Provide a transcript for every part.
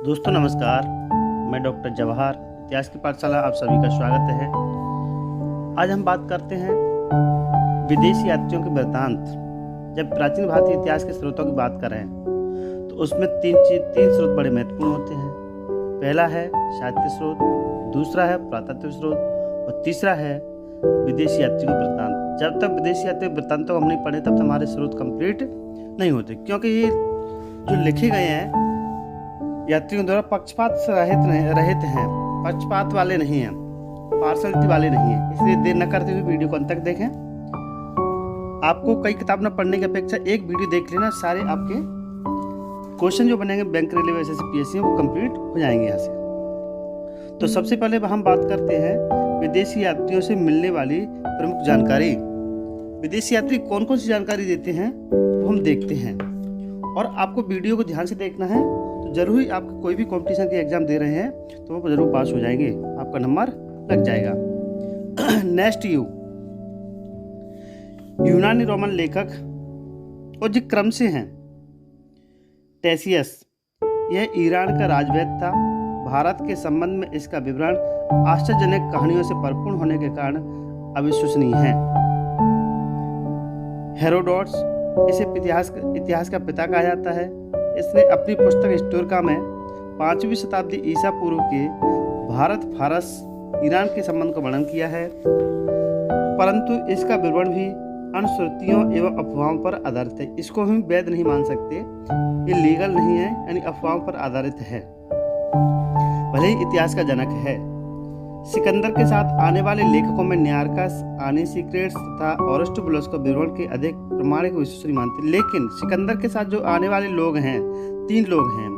दोस्तों नमस्कार, मैं डॉक्टर जवाहर इतिहास की पाठशाला आप सभी का स्वागत है। आज हम बात करते हैं विदेशी यात्रियों के वृत्तांत। जब प्राचीन भारतीय इतिहास के स्रोतों की बात करें तो उसमें तीन स्रोत बड़े महत्वपूर्ण होते हैं। पहला है साहित्य स्रोत, दूसरा है पुरातत्व स्रोत और तीसरा है विदेशी यात्रियों के वृत्तांत। जब तक विदेशी यात्री वृत्तांतों को हम नहीं पढ़े तब तक हमारे स्रोत कंप्लीट नहीं होते, क्योंकि ये जो लिखे गए हैं यात्रियों द्वारा पक्षपात से रहित हैं, पक्षपात वाले नहीं हैं, पार्शलिटी वाले नहीं हैं। इसलिए देर न करते हुए वीडियो को अंत तक देखें। आपको कई किताब न पढ़ने की अपेक्षा एक वीडियो देख लेना, सारे आपके क्वेश्चन जो बनेंगे बैंक, रेलवे, एसएससी, पीएससी वो कंप्लीट हो जाएंगे यहाँ से। तो सबसे पहले हम बात करते हैं विदेशी यात्रियों से मिलने वाली प्रमुख जानकारी। विदेशी यात्री कौन कौन सी जानकारी देते हैं वो हम देखते हैं, और आपको वीडियो को ध्यान से देखना है तो जरूर ही आप कोई भी कंपटीशन की एग्जाम दे रहे हैं तो वो जरूर पास हो जाएंगे, आपका नंबर लग जाएगा। नेक्स्ट यूनानी रोमन लेखक और जो क्रम से हैं टेसियस, यह ईरान का राजवैद्य था। भारत के संबंध में इसका विवरण आश्चर्यजनक कहानियों से परिपूर्ण होने के कारण अविश्वसनीय है। हेरोडोटस, इसे इतिहास का पिता कहा जाता है। इसने अपनी पुस्तक हिस्टोरिका में 5वीं शताब्दी ईसा पूर्व के भारत, फारस, ईरान के संबंध का वर्णन किया है, परंतु इसका विवरण भी अनुश्रुतियों एवं अफवाहों पर आधारित है। इसको हम वैध नहीं मान सकते, ये लीगल नहीं है, यानी अफवाहों पर आधारित है, भले ही इतिहास का जनक है। सिकंदर के साथ आने वाले लेखकों में न्यारकस, आनीसिक्रेट्स तथा ओरिस्टोबुलस को विवरण के अधिक प्रमाणिक विश्वसनीय मानते, लेकिन सिकंदर के साथ जो आने वाले लोग हैं, 3 लोग हैं,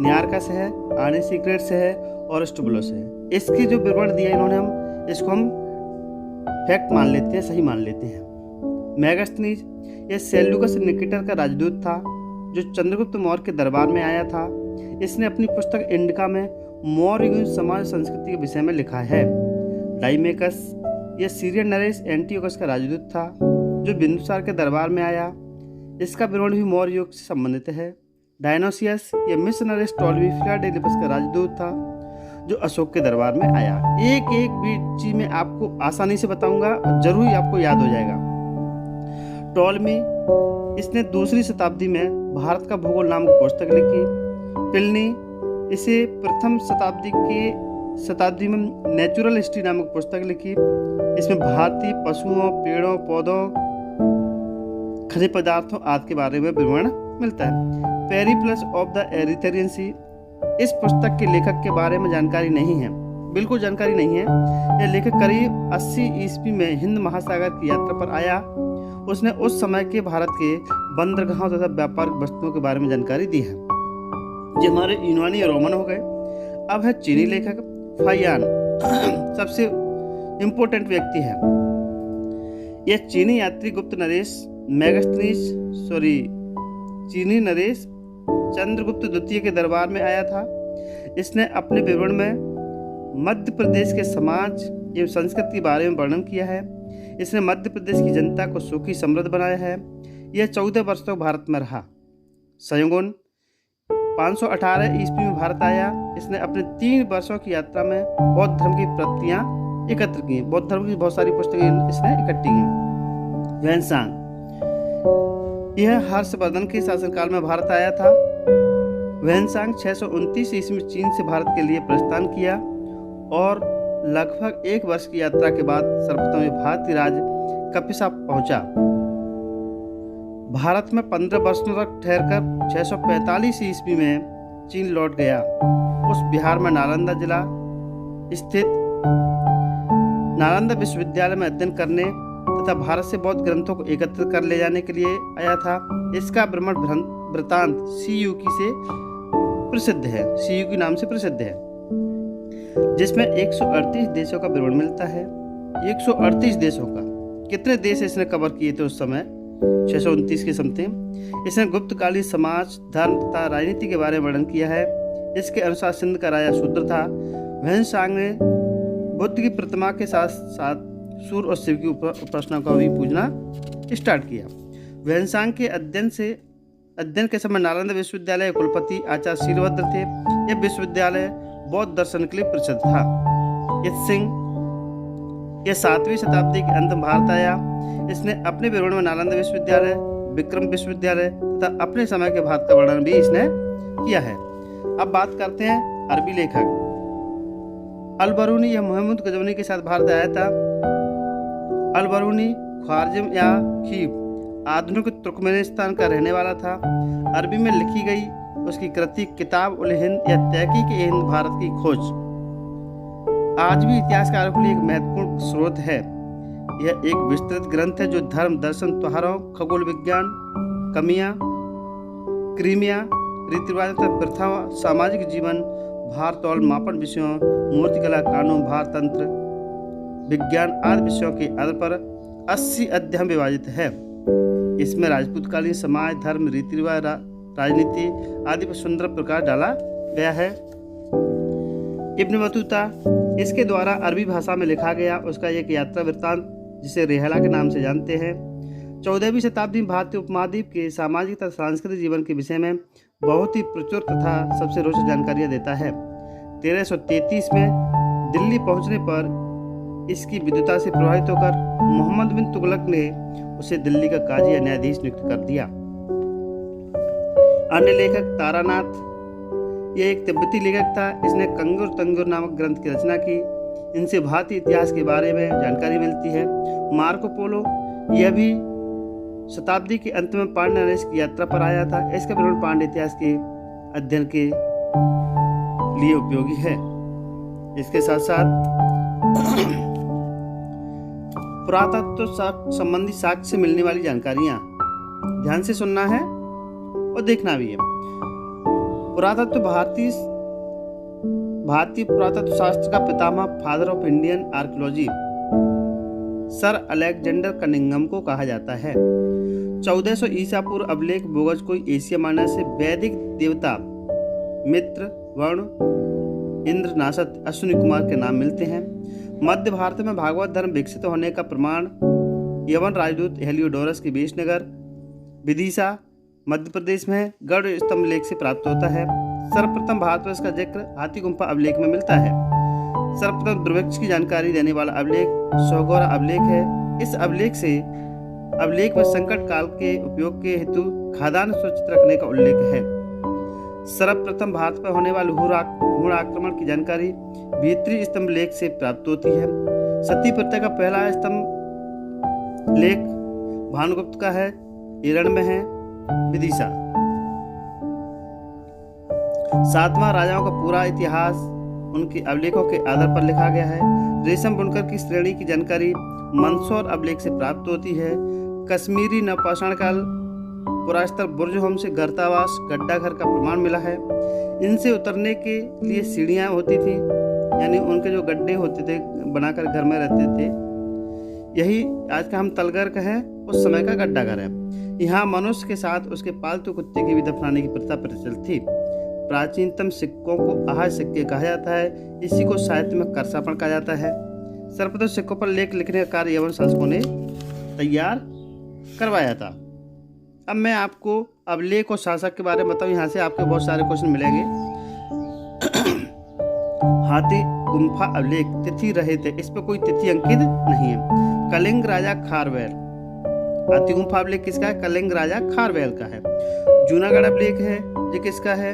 न्यारकस है, आनीसिक्रेट्स है, ओरिस्टोबुलस है। इसके जो विवरण दिया इन्होंने, इसको हम फैक्ट मान लेते हैं, सही मान लेते हैं। मेगास्थनीज, यह सेल्यूकस निकेटर का राजदूत था जो चंद्रगुप्त मौर्य के दरबार में आया था। इसने अपनी पुस्तक इंडिका में मौर्य समाज संस्कृति के विषय में लिखा है। डाइमेकस, यह सीरियन नरेश एंटियोकस का राजदूत था जो बिंदुसार के दरबार में आया। इसका विवरण भी मौर्य युग से संबंधित है। डायनोसियस, यह मिस्र नरेश टोलेमी फिलाडेल्फस का राजदूत था जो अशोक के दरबार में आया। एक चीज में आपको आसानी से बताऊंगा, जरूर ही आपको याद हो जाएगा। टोलेमी, इसने 2री शताब्दी में भारत का भूगोल नामक पुस्तक लिखी। प्लिनी, इसे प्रथम शताब्दी में नेचुरल हिस्ट्री नामक पुस्तक लिखी। इसमें भारतीय पशुओं, पेड़ों, पौधों, खनिज पदार्थों आदि के बारे में विवरण मिलता है। पेरिप्लस ऑफ द एरिथ्रियन सी, इस पुस्तक के लेखक के बारे में जानकारी नहीं है, बिल्कुल जानकारी नहीं है। यह लेखक करीब 80 ईस्वी में हिंद महासागर की यात्रा पर आया। उसने उस समय के भारत के बंदरगाहों तथा व्यापारिक वस्तुओं के बारे में जानकारी दी है। जो हमारे यूनानी रोमन हो गए। अब है चीनी लेखक फाहियान, सबसे इम्पोर्टेंट व्यक्ति है। यह चीनी यात्री गुप्त नरेश चीनी नरेश चंद्रगुप्त द्वितीय के दरबार में आया था। इसने अपने विवरण में मध्य प्रदेश के समाज एवं संस्कृति के बारे में वर्णन किया है। इसने मध्य प्रदेश की जनता को सुखी समृद्ध बनाया है। यह 14 वर्ष तक भारत में रहा। संयोगन, 518 ईस्वी में भारत आया। इसने अपने 3 वर्षों की यात्रा में बौद्ध धर्म की प्रतियां एकत्र की। बौद्ध धर्म की बहुत सारी पुस्तकें इसने इकट्ठी की। वैनसांग, यह हर्षवर्धन के शासनकाल में भारत आया था। वैनसांग 629 ईस्वी में चीन से भारत के लिए प्रस्थान किया और लगभग 1 वर्ष की यात्रा के बाद सर्वप्रथम भारतीय राज्य कपिसा पहुंचा। भारत में 15 वर्षों तक ठहरकर 645 ईस्वी में चीन लौट गया। उस बिहार में नालंदा जिला स्थित नालंदा विश्वविद्यालय में अध्ययन करने तथा भारत से बौद्ध ग्रंथों को एकत्रित कर ले जाने के लिए आया था। इसका भ्रमण वृत्तांत सीयूकी से प्रसिद्ध है, सीयूकी नाम से प्रसिद्ध है, जिसमें 138 देशों का विवरण मिलता है। 138 देशों का, कितने देश इसने कवर किए थे उस समय? 629 के समथिंग। इसने गुप्तकालीन समाज, धर्म तथा राजनीति के बारे में वर्णन किया है। इसके अनुसार सिंध का राजा शूद्र था। वैनसांग ने बुद्ध की प्रतिमा के साथ साथ सूर्य और शिव की उपासना को भी पूजना स्टार्ट किया। वैनसांग के अध्ययन के समय नालंदा विश्वविद्यालय के कुलपति आचार्य शीलभद्र थे। यह विश्वविद्यालय बौद्ध दर्शन के लिए प्रसिद्ध था। इत्सिंग यह 7वीं शताब्दी के अंत में भारत आया। इसने अपने विवरण में नालंदा विश्वविद्यालय, विक्रम विश्वविद्यालय तथा अपने समय के भारत का वर्णन भी इसने किया है। अब बात करते हैं अरबी लेखक अल-बरूनी। यह महमूद गजनवी के साथ भारत आया था। अल-बरूनी ख्वारिज़्म या खीव आधुनिक तुर्कमेनिस्तान का रहने वाला था। अरबी में लिखी गई उसकी कृति किताब उल हिंद या तहकीक-ए-हिंद भारत की खोज आज भी इतिहासकारों के लिए एक महत्वपूर्ण स्रोत है। यह एक विस्तृत ग्रंथ है जो धर्म, दर्शन, त्योहारों, खगोल विज्ञान, कमियां, क्रीमिया, रीति रिवाज तथा प्रथाओं, सामाजिक जीवन, भार तौल मापन विषयों, मूर्तिकला, कानून, भार तंत्र, विज्ञान आदि विषयों के आधार पर 80 अध्याय विभाजित है। इसमें राजपूतकालीन समाज, धर्म, रीति रिवाज, राजनीति आदि पर सुंदर प्रकाश डाला गया है। इब्न बतूता इसके द्वारा अरबी भाषा में लिखा गया उसका एक यात्रा वृत्तांत जिसे रेहला के नाम से जानते हैं 14वीं शताब्दी में भारतीय उपमहाद्वीप के सामाजिक तथा सांस्कृतिक जीवन के विषय में बहुत ही प्रचुर तथा सबसे रोचक जानकारियां देता है। 1333 में दिल्ली पहुंचने पर इसकी विद्वता से प्रभावित होकर मोहम्मद बिन तुगलक ने उसे दिल्ली का काजी या न्यायाधीश नियुक्त कर दिया। अन्य लेखक तारानाथ, यह एक तिब्बती लेखक था। इसने कंगुर तंगुर नामक ग्रंथ की रचना की। इनसे भारतीय इतिहास के बारे में जानकारी मिलती है। मार्को पोलो, यह भी शताब्दी के अंत में पांड्य नरेश की यात्रा पर आया था। इसका विवरण पांड्य इतिहास के अध्ययन के लिए उपयोगी है। इसके साथ साथ पुरातत्व संबंधी साक्ष्य से मिलने वाली जानकारियां ध्यान से सुनना है और देखना भी है। पुरातत्व भारतीय पुरातत्व शास्त्र का पितामह, father of Indian archaeology, sir Alexander Cunningham को कहा जाता है। 1400 ईसा पूर्व अभिलेख बोगज को एशिया माइनर से वैदिक देवता मित्र, वरुण, इंद्र, नासत, अश्विनी कुमार के नाम मिलते हैं। मध्य भारत में भागवत धर्म विकसित होने का प्रमाण यवन राजदूत हेलियोडोरस के वेशनगर विदिशा मध्य प्रदेश में गढ़ स्तंभ लेख से प्राप्त होता है। सर्वप्रथम भारतवर्ष का जिक्र हाथी गुम्फा अभिलेख में मिलता है। सर्वप्रथम दुर्भिक्ष की जानकारी देने वाला अभिलेख सोगोरा अभिलेख है। इस अभिलेख में संकट काल के उपयोग के हेतु खाद्यान्न सुरक्षित रखने का उल्लेख है। सर्वप्रथम भारत पर होने वाले हुण आक्रमण की जानकारी भीतरी स्तंभ लेख से प्राप्त होती है। सती प्रथा का पहला स्तंभ लेख भानुगुप्त का है, ईरण में है, विदिशा। सातवां राजाओं का पूरा इतिहास उनके अभिलेखों के आधार पर लिखा गया है। रेशम बुनकर की श्रेणी की जानकारी मंदसौर अभिलेख से प्राप्त होती है। कश्मीरी नवपाषाण काल पुरास्तर बुर्ज से गर्तावास गड्ढा घर का प्रमाण मिला है। इनसे उतरने के लिए सीढ़ियां होती थी, यानी उनके जो गड्ढे होते थे बनाकर घर में रहते थे। यही आज का हम तलघर का है, उस समय का गड्ढा घर है। यहाँ मनुष्य के साथ उसके पालतू कुत्ते की भी दफनाने की प्रथा प्रचलित थी। प्राचीनतम सिक्कों को आहार सिक्के कहा जाता है। इसी को साहित्य में करसापण कहा जाता है। सर्वप्रथम सिक्कों पर लेख लिखने का कार्य यवन शासकों ने तैयार करवाया था। अब मैं आपको अभिलेख और शासक के बारे में बताऊं। यहाँ से आपके बहुत सारे क्वेश्चन मिलेंगे। हाथी गुम्फा अभिलेख तिथि रहित है, इस पर कोई तिथि अंकित नहीं है। कलिंग राजा खारवेल, हाथी गुम्फा अभिलेख किसका है? कलिंग राजा खारवेल का है। जूनागढ़ अभिलेख है, ये किसका है?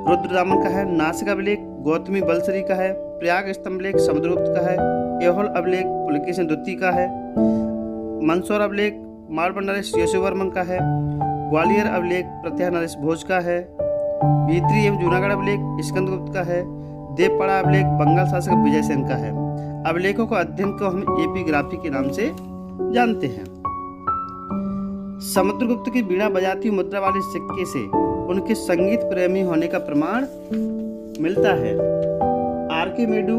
रुद्रदामन का है। नासिक अभिलेख गौतमी बलसरी का है। प्रयाग स्तंभ लेख समुद्रगुप्त का है। एहोल अभिलेख पुलकेशन द्वितीय का है। मंदसौर अभिलेख मारवाड़ नरेश यशोवर्मन का है। ग्वालियर अभिलेख प्रत्याह नरेश भोज का है। भीतरी एवं जूनागढ़ अभिलेख स्कंदगुप्त का है। देवपाड़ा अभिलेख बंगाल शासक विजय सेन का है। अभिलेखों का अध्ययन को हम एपिग्राफी के नाम से जानते हैं। समुद्रगुप्त की बीड़ा बजाती मुद्रा वाले सिक्के से उनके संगीत प्रेमी होने का प्रमाण मिलता है। आर्किमेडू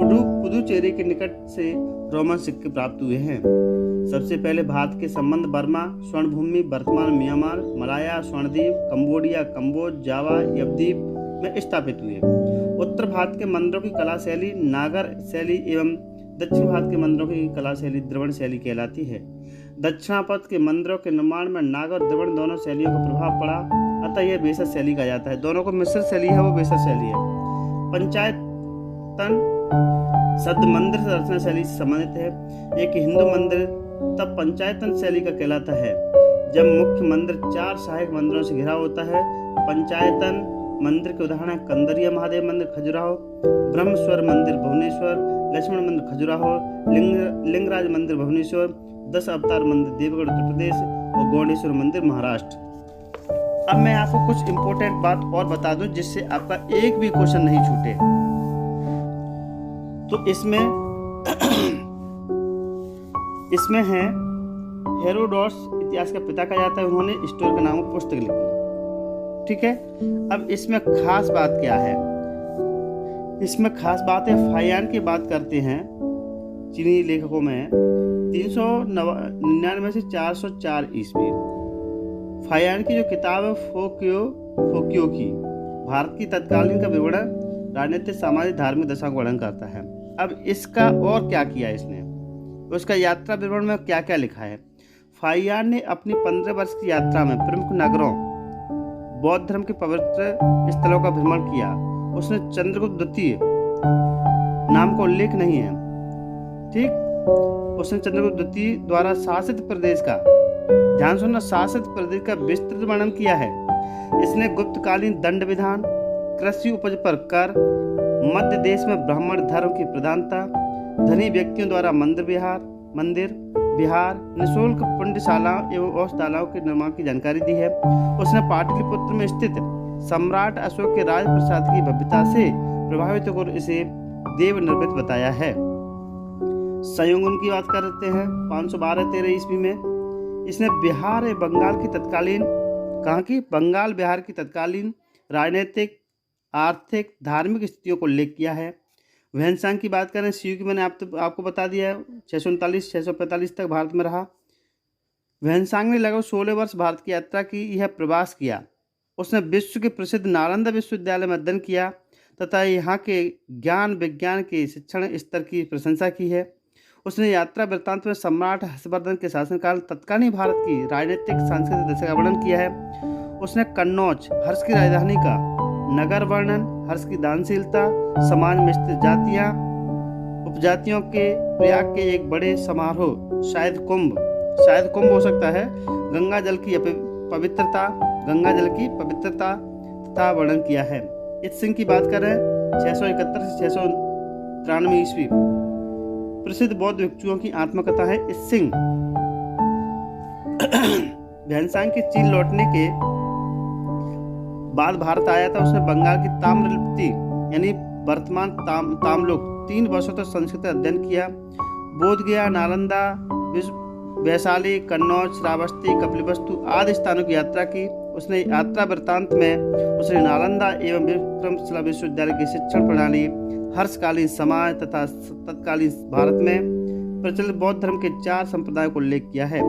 पुदुचेरी के निकट से रोमन सिक्के प्राप्त हुए हैं। सबसे पहले भारत के संबंध बर्मा, स्वर्णभूमि, वर्तमान म्यांमार, मलाया, स्वर्णद्वीप, कंबोडिया, कम्बोज, जावा, यवद्वीप में स्थापित हुए। उत्तर भारत के मंदिरों की कला शैली नागर शैली एवं दक्षिण भारत के मंदिरों की कला शैली द्रविड़ शैली कहलाती है। दक्षिणापथ के मंदिरों के निर्माण में नागर और द्रविड़ दोनों शैलियों का प्रभाव पड़ा। अतः यह बेसर शैली कहा जाता है। दोनों को मिश्रित शैली है, वो बेसर शैली है। पंचायतन शब्द मंदिर रचना शैली से संबंधित है। एक हिंदू मंदिर तब पंचायतन शैली का कहलाता है जब मुख्य मंदिर 4 सहायक मंदिरों से घिरा होता है। पंचायतन मंदिर के उदाहरण है कंदरिया महादेव मंदिर खजुराहो, ब्रह्मेश्वर मंदिर भुवनेश्वर, लक्ष्मण मंदिर खजुराहो, लिंगराज मंदिर भुवनेश्वर, 10 अवतार मंदिर देवगढ़ उत्तर प्रदेश और गौडेश्वर मंदिर महाराष्ट्र। अब मैं आपको कुछ इंपॉर्टेंट बात और बता दूं जिससे आपका एक भी क्वेश्चन नहीं छूटे। तो इसमें है हेरोडोटस इतिहास का पिता कहा जाता है। उन्होंने स्टोर के नाम पर पुस्तक लिखी। ठीक है, अब इसमें खास बात क्या है? इसमें खास बात है फाहियान की बात करते हैं। चीनी लेखकों में 399 से 404 ईस्वी फाहियान की जो किताब है फोक्यो की भारत की तत्कालीन का विवरण राजनीतिक सामाजिक धार्मिक दशा का वर्णन करता है। अब इसका और क्या किया इसने, उसका यात्रा विवरण में क्या क्या लिखा है। फाहियान ने अपनी 15 वर्ष की यात्रा में प्रमुख नगरों, बौद्ध धर्म के पवित्र स्थलों का भ्रमण किया। उसने चंद्रगुप्त द्वितीय नाम का उल्लेख नहीं है। ठीक, उसने चंद्रगुप्त द्वितीय द्वारा शासित प्रदेश का, ध्यान सुनना, शासित प्रदेश का विस्तृत वर्णन किया है। इसने गुप्तकालीन दंड विधान, कृषि उपज पर कर, मध्य देश में ब्राह्मण धर्म की प्रधानता, धनी व्यक्तियों द्वारा मंदिर विहार, निःशुल्क पुण्यशालाओं एवं औषधालयों के निर्माण की जानकारी दी है। उसने पाटलिपुत्र में स्थित सम्राट अशोक के राजप्रासाद की भव्यता से प्रभावित होकर इसे देव निर्मित बताया है। संयोगन की बात करते हैं 512-13 ईस्वी में इसने बिहार एवं बंगाल बिहार की तत्कालीन राजनीतिक, आर्थिक, धार्मिक स्थितियों को उल्लेख किया है। वहनसांग की बात करें, शिव की मैंने आपको बता दिया है, 639-645 तक भारत में रहा। वहनसांग ने लगभग 16 वर्ष भारत की यात्रा की, यह प्रवास किया। उसने विश्व के प्रसिद्ध नालंदा विश्वविद्यालय में अध्ययन किया तथा यहाँ के ज्ञान विज्ञान के शिक्षण स्तर की प्रशंसा की है। उसने यात्रा वृत्तांत में सम्राट हर्षवर्धन के शासनकाल तत्कालीन भारत की राजनीतिक सांस्कृतिक दशा का वर्णन किया है। उसने कन्नौज, हर्ष की राजधानी का नगर वर्णन, हर्ष की दानशीलता, समाज में स्थित जातियां, उपजातियों के प्रयाग के एक बड़े समारोह, शायद कुंभ हो सकता है, गंगा जल की पवित्रता तथा वर्णन किया है। इत सिंह की बात करें 671 से 693 ईस्वी, प्रसिद्ध बौद्ध भिक्षुओं की आत्मकथा है इत सिंह। वहनसांग के चीन लौटने के बाद भारत आया था। उसने बंगाल की ताम्रलिप्ति यानी वर्तमान ताम्लुक 3 वर्षों तक संस्कृत अध्ययन किया। बोधगया, नालंदा, वैशाली, कन्नौज, श्रावस्ती, कपिलवस्तु आदि स्थानों की यात्रा की। उसने यात्रा वृत्तांत में उसने नालंदा एवं विक्रमशिला विश्वविद्यालय की शिक्षण प्रणाली, हर्षकालीन समाज तथा तत्कालीन भारत में प्रचलित बौद्ध धर्म के 4 संप्रदायों को उल्लेख किया है।